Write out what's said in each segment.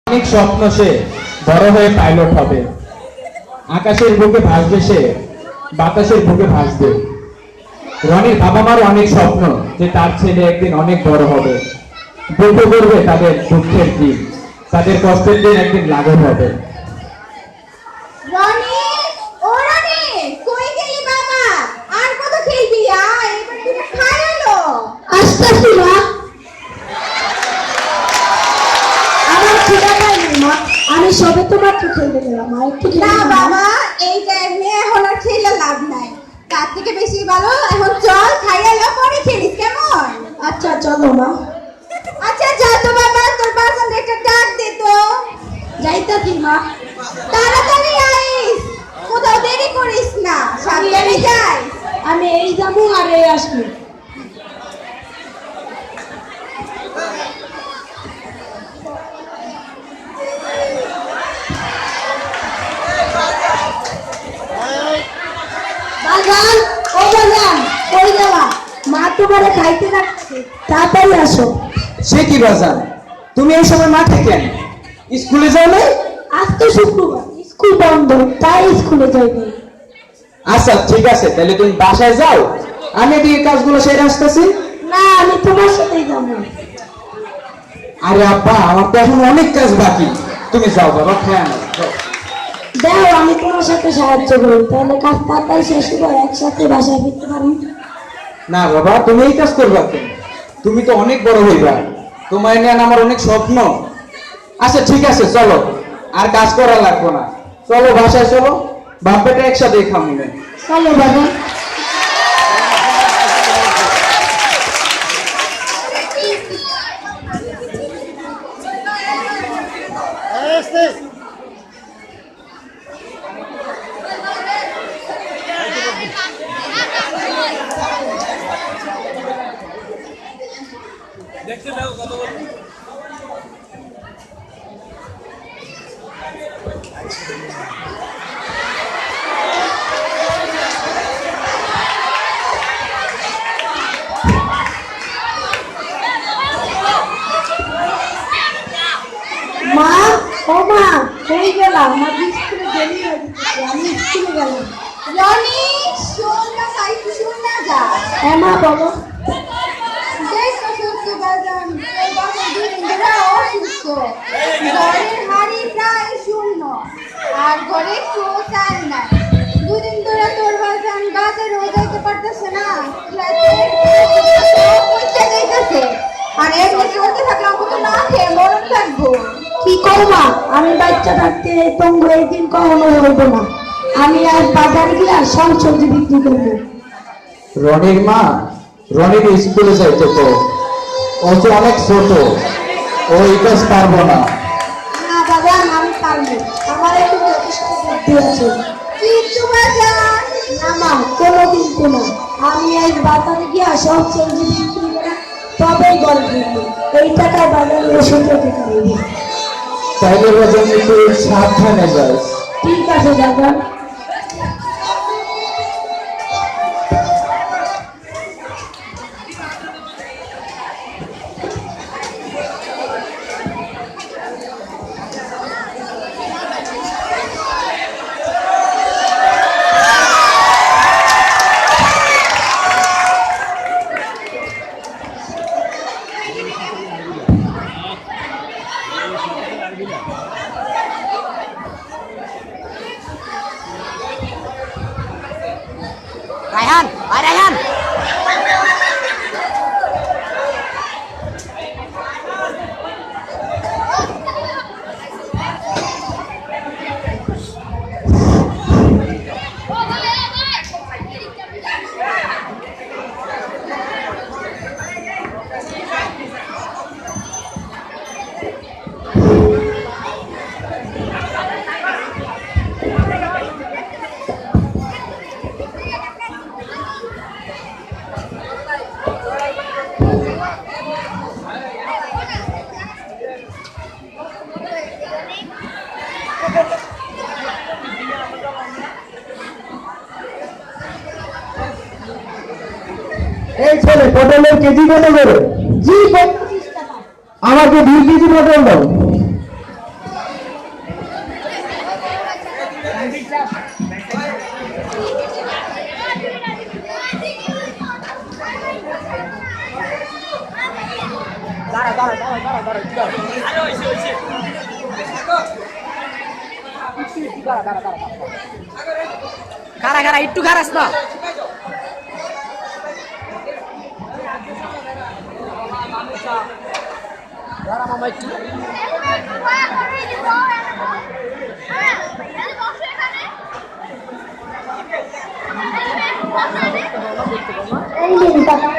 অনেক স্বপ্ন সে বড় হয়ে পাইলট হবে, আকাশের বুকে ভাসবে সে, বাতাসের বুকে ভাসবে। রনির বাবা মার অনেক স্বপ্ন যে তার ছেলে একদিন অনেক বড় হবে, বুকে করবে তাদের দুঃখের দিন, তাদের কষ্টের দিন একদিন লাঘব হবে। রনি, ও রনি, কই গেলি বাবা? আর কত খেলবি? আয়, এবার তুমি খাই এলো। আসতেছি মা। আমার খিদা পাইনি মা, আমি সবে তো মাত্র খেলতে গেলাম। আর একটু না বাবা, এই টাইমে এখন আর খেলে লাভ নাই, তার থেকে বেশি ভালো এখন চল খাই এলো, পরে খেলিস কেমন? আচ্ছা চলো মা। আচ্ছা যা তো বাবা, তোর বাসন একটা ডাক দে তো। যাইতাছি মা। তাড়াতাড়ি আইস, কোথাও দেরি করিস না, সাবধানে যাই। আমি এই যাবো আর এই আসবো। বাজান, ও বাজান, কই গেলা? মা তোমারে খাইতে রাখছে, তাড়াতাড়ি আসো। সে কি বাজার, তুমি এই সময় মাঠে কেন? স্কুলে যাও না? আজ তো শুক্রবার, স্কুল বন্ধ, তাই স্কুলে যাইনি। আচ্ছা ঠিক আছে, তাহলে তুমি বাসায় যাও, আমি এদিকে কাজগুলো সেরে আসতেছি। না, আমি তোমার সাথেই যাবো। আরে আব্বা, আমার তো এখন অনেক কাজ বাকি, তুমি যাও বাবা, খেয়ে নাও। দাও, আমি তোমার সাথে সাহায্য করি, তাহলে কাজ তাড়াতাড়ি শেষ করে একসাথে বাসায় ফিরতে পারি। না বাবা, তুমি এই কাজ করবা কেন? তুমি তো অনেক বড় হইবা, তোমায় নিয়ে আমার অনেক স্বপ্ন। আচ্ছা ঠিক আছে, চলো, আর কাজ করা লাগবে না, চলো বাসায় চলো, বাপ বেটা একসাথে খামু না। চলো বাবা। মা, ও মা, কই গেলাম? আমার স্কুলে দেরি হয়ে যাচ্ছে, আমি স্কুলে গেলাম। রনি, শোন না ভাই, শোন না যা। হ্যাঁ মা, বলো। দেখ তো সুস্থ বাজান, তোর বাবা দুদিন ধরে অসুস্থ, ঘরের হাড়ি প্রায় শূন্য, আর ঘরে কেউ চাল নাই। দুদিন ধরে তোর বাজান বাজারেও যাইতে পারতেছে না, পয়সা যাইতেছে, আর এমনি চলতে থাকলে আমাকে তো না খেয়ে মরণ থাকবো। কি করবা? আমি বাচ্চা থাকতে তঙ্গ একদিন কখনো হইব না। আমি আজ বাজারে গিয়ে সব সবজি বিক্রি করবো। রনির মা রনির স্কুলে যাইতে তো, ও তো অনেক ছোট, ও এই কাজ পারবো না। না বাবা, আমি পারবো, আমার একটু যথেষ্ট বুদ্ধি আছে। কিন্তু বাজান, না মা, কোনো কিন্তু না। আমি আজ বাজারে গিয়ে সব সবজি বিক্রি করে তবেই ঘরে ফিরবো। এই টাকায় বাজারে ওষুধ খেতে পারবো। তাইলে বাজান একটু সাবধানে যাস। ঠিক আছে দাদা। রায়হান, আয় রায়হান। এই ছেলে, পটলের কেজি কত করে? জি 35 টাকা। আমাকে 2 কেজি পটল দাও। খারা খারা একটু খারাস না মামা একটু এই নিন কাকা।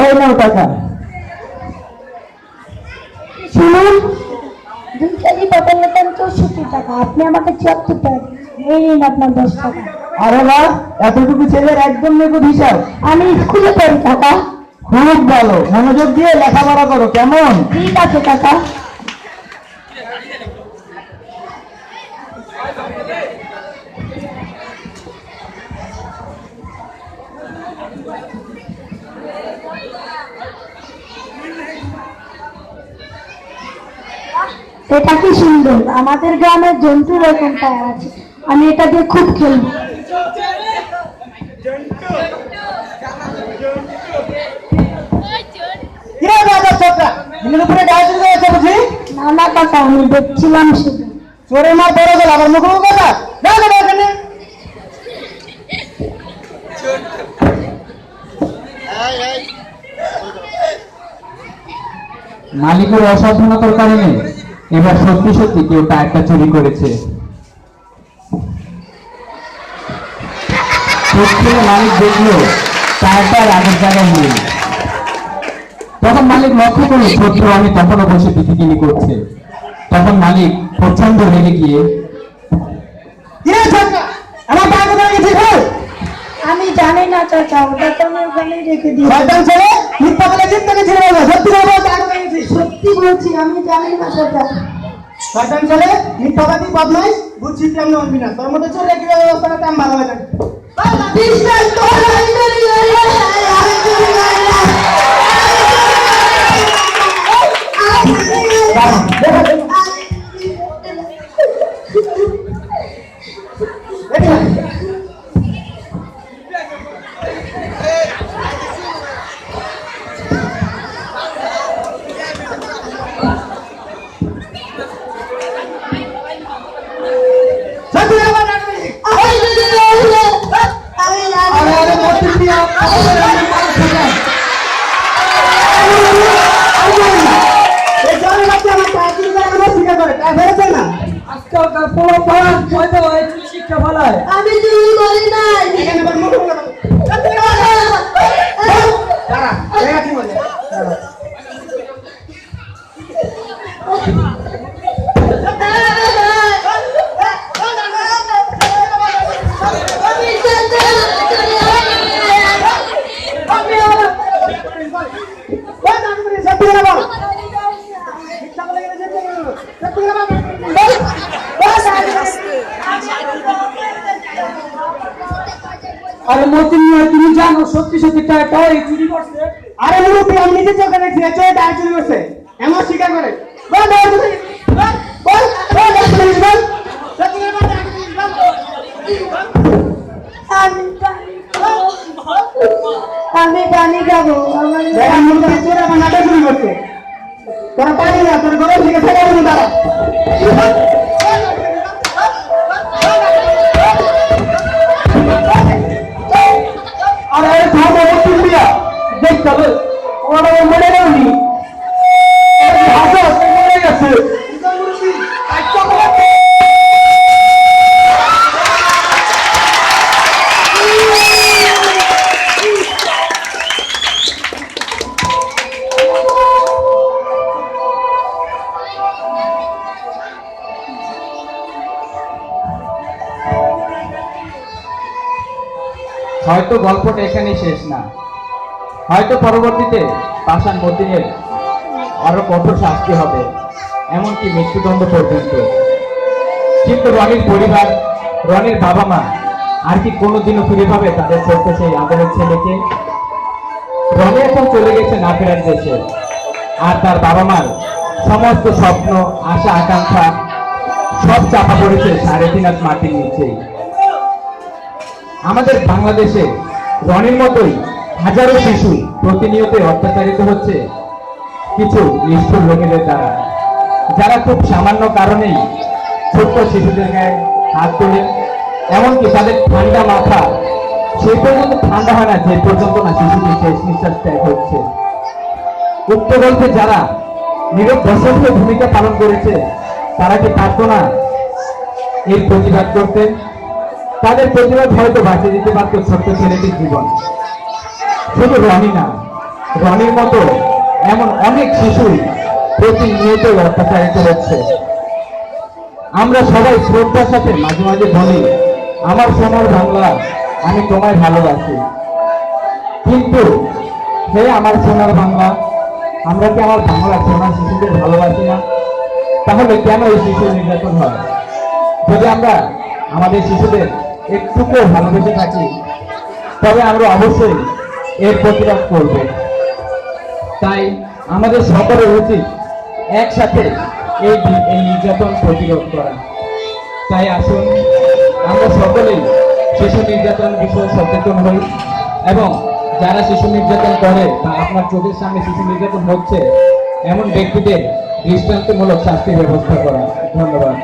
এই নাও টাকা। শুনুন, 2 কেজি পটল নিতেন 64 টাকা, আপনি আমাকে 74 টাকা দিন। এই নিন আপনার 10 টাকা। আরে না, এতটুকু ছেলের একদম নিখুঁত হিসাব। আমি স্কুলে পড়ি কাকা। খুব ভালো, মনোযোগ দিয়ে লেখাপড়া করো, কেমন? ঠিক আছে কাকা। এটা কি সুন্দর, আমাদের গ্রামের জন্তু এরকম টায়ার আছে, আমি এটা দিয়ে খুব খেলবো। না না কাকা, আমি দেখছিলাম শুধু। চোরে মার বড় গেল, আবার মুখোমুখি কথা। মালিকের অসাবধানতার কারণে এবার সত্যি সত্যি কেউ টায়ারটা চুরি করেছে। মালিক দেখলো টায়ারটা আগের জায়গায় নেই। তখন মালিক লক্ষ্য করলো ছোট্ট আমি তখনও বসে বিকিনি করছে। তখন মালিক প্রচন্ড রেগে গিয়ে, আমার টাকা কোথায় গেছে? আমি জানি না চাচা, ওটা তো আমি ওখানেই রেখে দিই। সত্যি বলছি, আমি জানি না চাচা। শয়তান ছেলে, মিথ্যাবাদী, বদমাইশ, বুঝছি তুই আমি অনবি না। তোর মধ্যে চলে কিভাবে ব্যবস্থা করতে আমি ভালোভাবে জানি। বিশ্বাস কর, আমি চুরি করি না, আমি চুরি করি না। আজকালকার পোলা পাড়া হয়তো শিক্ষা ফলায়। আমি চুরি করি নাই। এখানে আবার মুখ বলে দাঁড়া, দেখা কি বলে? আরে মতিন মিয়া, তুমি জানো সত্যি সত্যি টাকা এই চুরি করছে? আরে মুরব্বী, আমি নিজে চোখে দেখছি চেয়ে টাকা চুরি করছে, এমন স্বীকার করে। বল বল বল বল বল বল বল সত্যি করে বল, আমি পানি খাবো। দেখা মুরব্বী চোর আমার নাটক চুরি করছে। তোরা পারি না, তোর গরম থেকে ফেলে দেবো দাঁড়া। আরে থামো মতিন মিয়া, দেখতে হবে ওরা মনে নেই। মনে গেছে। হয়তো গল্পটা এখানেই শেষ না, হয়তো পরবর্তীতে পাষাণ মতিনের আরো কঠোর শাস্তি হবে, এমনকি মৃত্যুদণ্ড পর্যন্ত। কিন্তু রনির পরিবার, রনির বাবা মা আর কি কোনোদিনও ফিরে পাবে তাদের ছোট্ট সেই আদরের ছেলেকে? রনি এখন চলে গেছে না ফেরার দেশে, আর তার বাবা মার সমস্ত স্বপ্ন, আশা, আকাঙ্ক্ষা সব চাপা পড়েছে 3.5 হাত মাটির নিচেই। আমাদের বাংলাদেশে রনির মতোই হাজারো শিশু প্রতিনিয়ত অত্যাচারিত হচ্ছে কিছু নিষ্ঠুর লোকেদের দ্বারা, যারা খুব সামান্য কারণেই ছোট্ট শিশুদের গায়ে হাত তোলে। এমনকি তাদের ঠান্ডা মাথা সেই পর্যন্ত ঠান্ডা হয় না যে পর্যন্ত না শিশুটির শেষ নিঃশ্বাস ত্যাগ হচ্ছে। উক্ত গল্পে যারা নীরব দর্শকের ভূমিকা পালন করেছে তারা কি পারত না এর প্রতিবাদ করতে? তাদের প্রতিবাদ হয়তো বাঁচিয়ে দিতে পারত ছোট্ট ছেলেটির জীবন। শুধু রনি না, রনির মতো এমন অনেক শিশুই প্রতিনিয়ত অত্যাচারিত হচ্ছে। আমরা সবাই শ্রদ্ধার সাথে মাঝে মাঝে বলি, আমার সোনার বাংলা, আমি তোমায় ভালোবাসি। কিন্তু হে আমার সোনার বাংলা, আমরা কি আমার বাংলা সোনার শিশুদের ভালোবাসি না? তাহলে কেন এই শিশু নির্যাতন হয়? যদি আমরা আমাদের শিশুদের একটুকু ভালোবেসে থাকি তবে আমরা অবশ্যই এর প্রতিবাদ করব। তাই আমাদের সকলের উচিত একসাথে এই নির্যাতন প্রতিরোধ করা। তাই আসুন আমরা সকলেই শিশু নির্যাতন বিষয়ে সচেতন হই এবং যারা শিশু নির্যাতন করে বা আপনার চোখের সামনে শিশু নির্যাতন হচ্ছে এমন ব্যক্তিদের দৃষ্টান্তমূলক শাস্তির ব্যবস্থা করা। ধন্যবাদ।